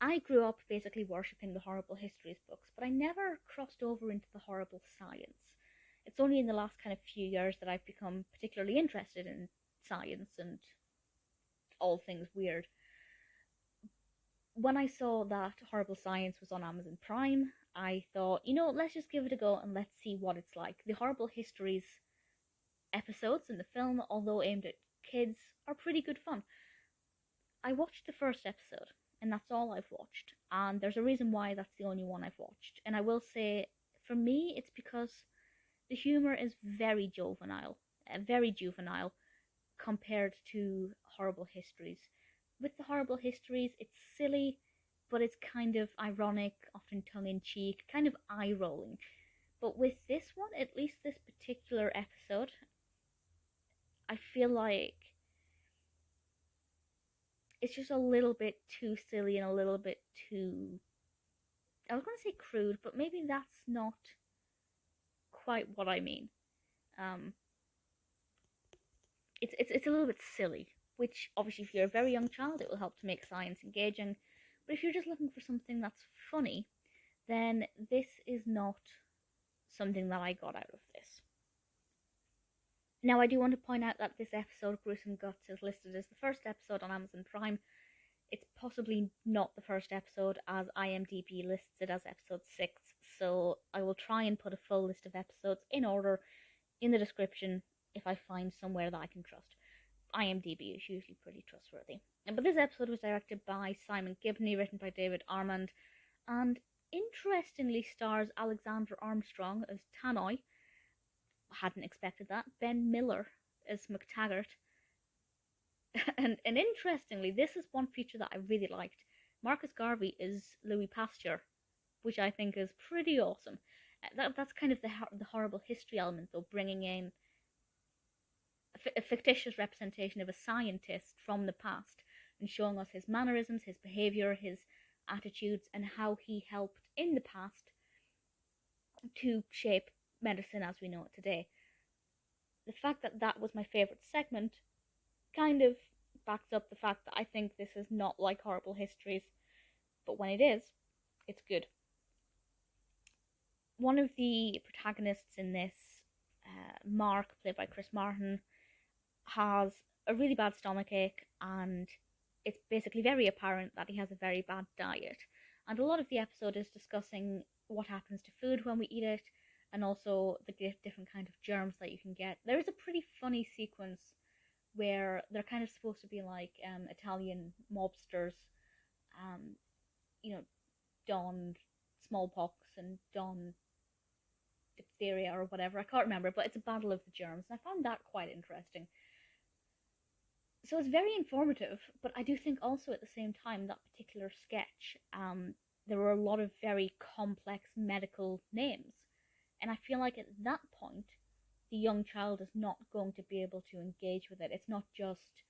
I grew up basically worshipping the horrible histories books, but I never crossed over into the horrible science. It's only in the last kind of few years that I've become particularly interested in science and all things weird. When I saw that Horrible Science was on Amazon Prime, I thought, let's just give it a go and let's see what it's like. The Horrible Histories episodes in the film, although aimed at kids, are pretty good fun. I watched the first episode, and that's all I've watched. And there's a reason why that's the only one I've watched. And I will say, for me, it's because the humor is very juvenile compared to Horrible Histories. With the Horrible Histories, it's silly, but it's kind of ironic, often tongue in cheek, kind of eye rolling. But with this one, at least this particular episode, I feel like it's just a little bit too silly and a little bit too, I was going to say crude, but maybe that's not quite what I mean. Um, it's a little bit silly, which obviously if you're a very young child, it will help to make science engaging. But if you're just looking for something that's funny, then this is not something that I got out of this. Now, I do want to point out that this episode, Gruesome Guts, is listed as the first episode on Amazon Prime. It's possibly not the first episode, as IMDb lists it as episode 6, so I will try and put a full list of episodes in order in the description if I find somewhere that I can trust. IMDb is usually pretty trustworthy. But this episode was directed by Simon Gibney, written by David Armand, and interestingly stars Alexander Armstrong as Tannoy. Hadn't expected that. Ben Miller as McTaggart. and interestingly, this is one feature that I really liked. Marcus Garvey is Louis Pasteur, which I think is pretty awesome. That's kind of the horrible history element, though, bringing in a fictitious representation of a scientist from the past and showing us his mannerisms, his behavior, his attitudes, and how he helped in the past to shape medicine as we know it today. The fact that that was my favourite segment kind of backs up the fact that I think this is not like Horrible Histories, but when it is, it's good. One of the protagonists in this, Mark, played by Chris Martin, has a really bad stomachache, and it's basically very apparent that he has a very bad diet. And a lot of the episode is discussing what happens to food when we eat it, and also the different kind of germs that you can get. There is a pretty funny sequence where they're kind of supposed to be like Italian mobsters, don smallpox and don diphtheria or whatever. I can't remember, but it's a battle of the germs, and I found that quite interesting. So it's very informative, but I do think also at the same time that particular sketch, there were a lot of very complex medical names, and I feel like at that point, the young child is not going to be able to engage with it. It's not just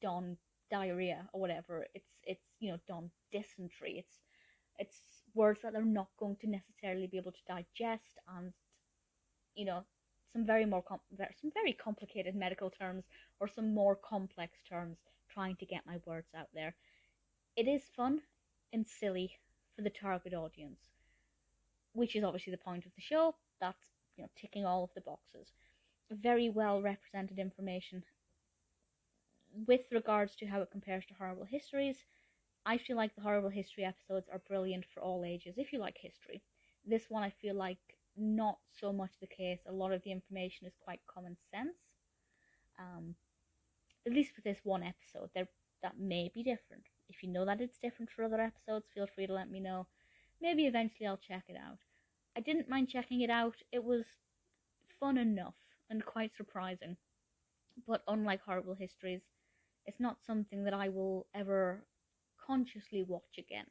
Don diarrhea or whatever. It's Don dysentery. It's words that they're not going to necessarily be able to digest, and some some very complicated medical terms or some more complex terms trying to get my words out there. It is fun and silly for the target audience, which is obviously the point of the show. That's ticking all of the boxes. Very well represented information. With regards to how it compares to Horrible Histories, I feel like the Horrible History episodes are brilliant for all ages if you like history. This one I feel like not so much the case. A lot of the information is quite common sense. At least with this one episode, that may be different. If you know that it's different for other episodes, feel free to let me know. Maybe eventually I'll check it out. I didn't mind checking it out. It was fun enough and quite surprising. But unlike Horrible Histories, it's not something that I will ever consciously watch again.